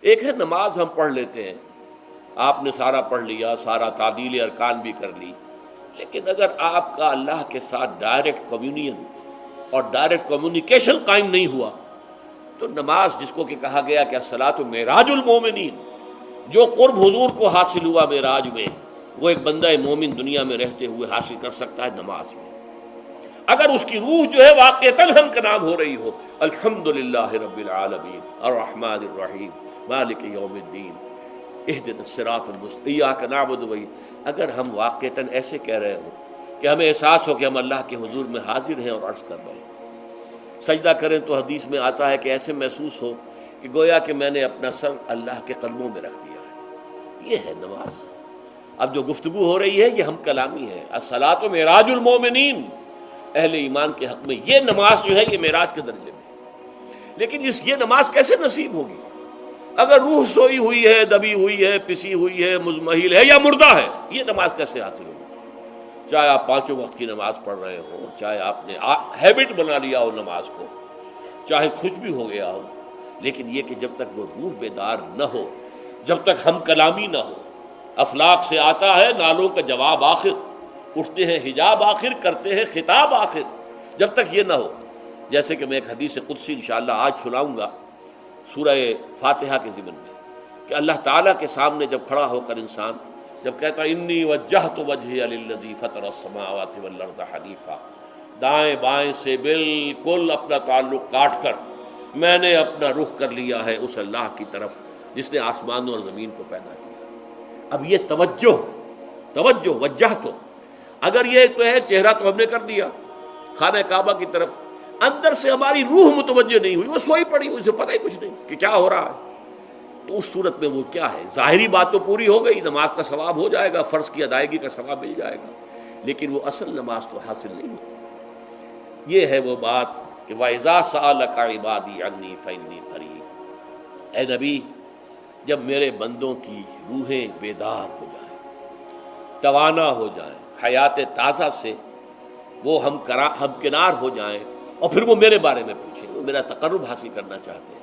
ایک ہے نماز ہم پڑھ لیتے ہیں، آپ نے سارا پڑھ لیا، سارا تعدیل ارکان بھی کر لی، لیکن اگر آپ کا اللہ کے ساتھ ڈائریکٹ کمیونین اور ڈائریکٹ کمیونیکیشن قائم نہیں ہوا تو نماز، جس کو کہ کہا گیا کہ الصلاۃ معراج المومنین، جو قرب حضور کو حاصل ہوا معراج میں، وہ ایک بندہ مومن دنیا میں رہتے ہوئے حاصل کر سکتا ہے نماز میں، اگر اس کی روح جو ہے واقعتاً ہم کا نام ہو رہی ہو، الحمدللہ رب العالمین الرحمن الرحیم مالک یوم الدین اہدنا الصراط المستقیم ایاک نعبد و ایاک، اگر ہم واقعتاً ایسے کہہ رہے ہوں کہ ہمیں احساس ہو کہ ہم اللہ کے حضور میں حاضر ہیں اور عرض کر رہے ہیں، سجدہ کریں تو حدیث میں آتا ہے کہ ایسے محسوس ہو کہ گویا کہ میں نے اپنا سر اللہ کے قدموں میں رکھ دیا ہے، یہ ہے نماز۔ اب جو گفتگو ہو رہی ہے یہ ہم کلامی ہے، الصلاۃ معراج المومنین، اہل ایمان کے حق میں یہ نماز جو ہے یہ معراج کے درجے میں، لیکن یہ نماز کیسے نصیب ہوگی اگر روح سوئی ہوئی ہے، دبی ہوئی ہے، پسی ہوئی ہے، مزمحل ہے یا مردہ ہے؟ یہ نماز کیسے حاصل ہوگی؟ چاہے آپ پانچوں وقت کی نماز پڑھ رہے ہو، چاہے آپ نے ہیبٹ بنا لیا ہو نماز کو، چاہے خوش بھی ہو گیا ہو، لیکن یہ کہ جب تک وہ روح بیدار نہ ہو، جب تک ہم کلامی نہ ہو، افلاق سے آتا ہے نالوں کا جواب آخر، اٹھتے ہیں حجاب آخر، کرتے ہیں خطاب آخر، جب تک یہ نہ ہو، جیسے کہ میں ایک حدیث قدسی انشاءاللہ آج سناؤں گا سورہ فاتحہ کے ضمن میں، کہ اللہ تعالیٰ کے سامنے جب کھڑا ہو کر انسان جب کہتا ہے انی وجہت وجہی للذی فطر السماوات والارض حنیفا، دائیں بائیں سے بالکل اپنا تعلق کاٹ کر میں نے اپنا رخ کر لیا ہے اس اللہ کی طرف جس نے آسمانوں اور زمین کو پیدا کیا۔ اب یہ توجہ وجہ تو اگر یہ تو ہے چہرہ تو ہم نے کر دیا خانہ کعبہ کی طرف، اندر سے ہماری روح متوجہ نہیں ہوئی، وہ سوئی پڑی ہوئی، اسے پتہ ہی کچھ نہیں کہ کیا ہو رہا ہے، تو اس صورت میں وہ کیا ہے؟ ظاہری بات تو پوری ہو گئی، نماز کا ثواب ہو جائے گا، فرض کی ادائیگی کا ثواب مل جائے گا، لیکن وہ اصل نماز تو حاصل نہیں ہوتی۔ یہ ہے وہ بات کہ وَإِذَا سَأَلَكَ عِبَادِي عَنِّي فَإِنِّي قَرِيبٌ، اے نبی جب میرے بندوں کی روحیں بیدار ہو جائیں، توانا ہو جائیں، حیات تازہ سے وہ ہم کنار ہو جائیں، اور پھر وہ میرے بارے میں پوچھیں، وہ میرا تقرب حاصل کرنا چاہتے ہیں،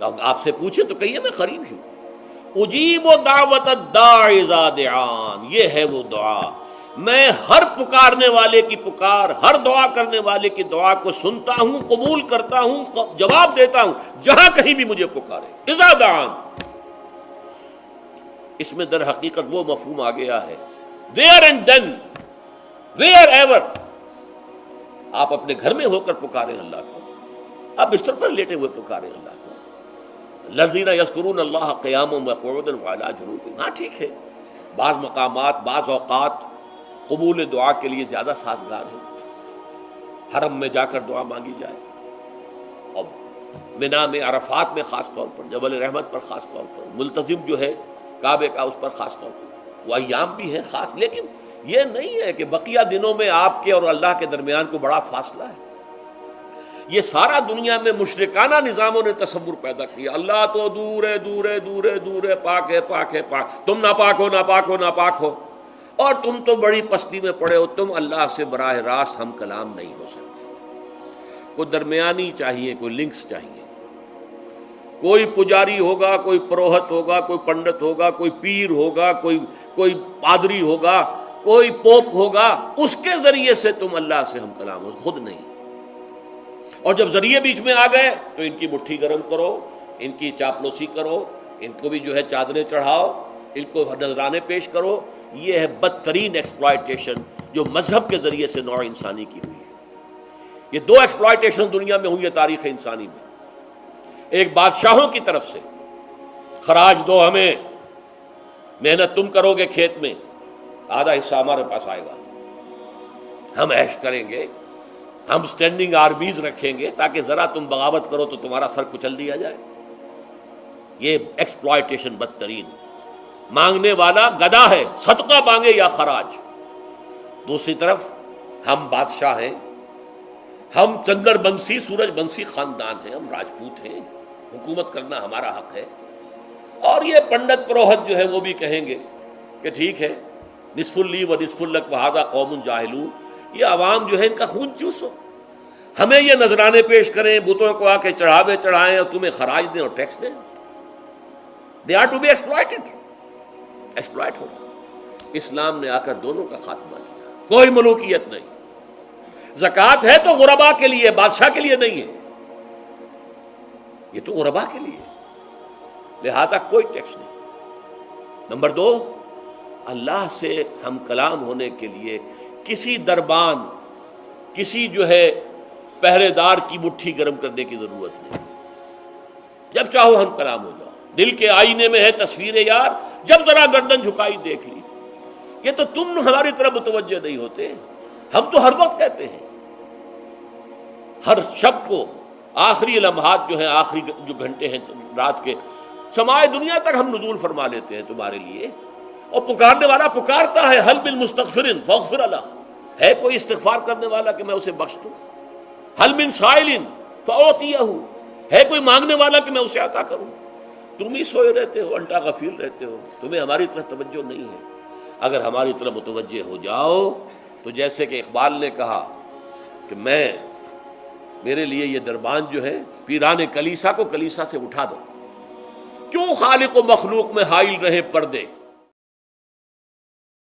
تو آپ سے پوچھیں تو کہیے میں قریب ہی ہوں، اجیب دعوت الداع اذا دعان، یہ ہے وہ دعا، میں ہر پکارنے والے کی پکار، ہر دعا کرنے والے کی دعا کو سنتا ہوں، قبول کرتا ہوں، جواب دیتا ہوں جہاں کہیں بھی مجھے پکارے، اذا دعان۔ اس میں در حقیقت وہ مفہوم آ گیا ہے there and then where ever، آپ اپنے گھر میں ہو کر پکاریں اللہ کو، آپ بستر پر لیٹے ہوئے پکاریں اللہ کو، الذین یذکرون اللہ قیاما وقعودا وعلی جنوبہم، ہاں ٹھیک ہے، بعض مقامات بعض اوقات قبول دعا کے لیے زیادہ سازگار ہے، حرم میں جا کر دعا مانگی جائے، اور منا میں عرفات میں خاص طور پر، جبل رحمت پر خاص طور پر، ملتزم جو ہے کعبے کا اس پر خاص طور پر، وہ ایام بھی ہیں خاص، لیکن یہ نہیں ہے کہ بقیہ دنوں میں آپ کے اور اللہ کے درمیان کو بڑا فاصلہ ہے۔ یہ سارا دنیا میں مشرکانہ نظاموں نے تصور پیدا کیا، اللہ تو دور ہے دور ہے دور ہے دور ہے، پاک ہے پاک ہے پاک، تم ناپاک ہو ناپاک ہو ناپاک ہو، اور تم تو بڑی پستی میں پڑے ہو، تم اللہ سے براہ راست ہم کلام نہیں ہو سکتے۔ کوئی درمیانی چاہیے، کوئی لنکس چاہیے، کوئی پجاری ہوگا، کوئی پروہت ہوگا، کوئی پنڈت ہوگا، کوئی پیر ہوگا، کوئی پادری ہوگا، کوئی پوپ ہوگا، اس کے ذریعے سے تم اللہ سے ہم کلام ہو، خود نہیں۔ اور جب ذریعے بیچ میں آ گئے تو ان کی مٹھی گرم کرو، ان کی چاپلوسی کرو، ان کو بھی جو ہے چادریں چڑھاؤ، ان کو نذرانے پیش کرو، یہ ہے بدترین ایکسپلائٹیشن جو مذہب کے ذریعے سے نوع انسانی کی ہوئی ہے۔ یہ دو ایکسپلائٹیشن دنیا میں ہوئی ہے تاریخ انسانی میں، ایک بادشاہوں کی طرف سے، خراج دو ہمیں، محنت تم کرو گے کھیت میں، آدھا حصہ ہمارے پاس آئے گا، ہم عیش کریں گے، ہم اسٹینڈنگ آرمیز رکھیں گے تاکہ ذرا تم بغاوت کرو تو تمہارا سر کچل دیا جائے۔ یہ ایکسپلائٹیشن بدترین، مانگنے والا گدھا ہے، صدقہ مانگے یا خراج۔ دوسری طرف ہم بادشاہ ہیں، ہم چندر بنسی سورج بنسی خاندان ہیں، ہم راجپوت ہیں، حکومت کرنا ہمارا حق ہے، اور یہ پنڈت پروہت جو ہے وہ بھی کہیں گے کہ ٹھیک ہے، نصف لی و نصف لک وہذا قوم جاہلون، یہ عوام جو ہے ان کا خون چوسو، ہمیں یہ نذرانے پیش کریں، بتوں کو آ کے چڑھاوے چڑھائیں اور تمہیں خراج دیں اور ٹیکس دیں۔ They are to be exploited, exploit ہونا۔ اسلام نے آ کر دونوں کا خاتمہ کیا، کوئی ملوکیت نہیں۔ زکوٰۃ ہے تو غربا کے لیے، بادشاہ کے لیے نہیں ہے، یہ تو غربا کے لیے، لہذا کوئی ٹیکس نہیں۔ نمبر 2، اللہ سے ہم کلام ہونے کے لیے کسی دربان، کسی جو ہے پہرے دار کی مٹھی گرم کرنے کی ضرورت نہیں، جب چاہو ہم کلام ہو جاؤ۔ دل کے آئینے میں ہے تصویر یار، جب ذرا گردن جھکائی دیکھ لی۔ یہ تو تم ہماری طرف متوجہ نہیں ہوتے، ہم تو ہر وقت کہتے ہیں، ہر شب کو آخری لمحات جو ہیں، آخری جو گھنٹے ہیں رات کے، سمائے دنیا تک ہم نزول فرما لیتے ہیں تمہارے لیے، اور پکارنے والا پکارتا ہے، حل بالمستغفر فاغفر له، ہے کوئی استغفار کرنے والا کہ میں اسے بخش دوں؟ حل من سائل فاعطیہ، ہے کوئی مانگنے والا کہ میں اسے عطا کروں؟ تم ہی سوئے رہتے ہو، الٹا غفیر رہتے ہو، تمہیں ہماری طرف توجہ نہیں ہے۔ اگر ہماری طرف متوجہ ہو جاؤ تو جیسے کہ اقبال نے کہا کہ میرے لیے یہ دربان جو ہے، پیران کلیسا کو کلیسا سے اٹھا دو، کیوں خالق و مخلوق میں حائل رہے پردے،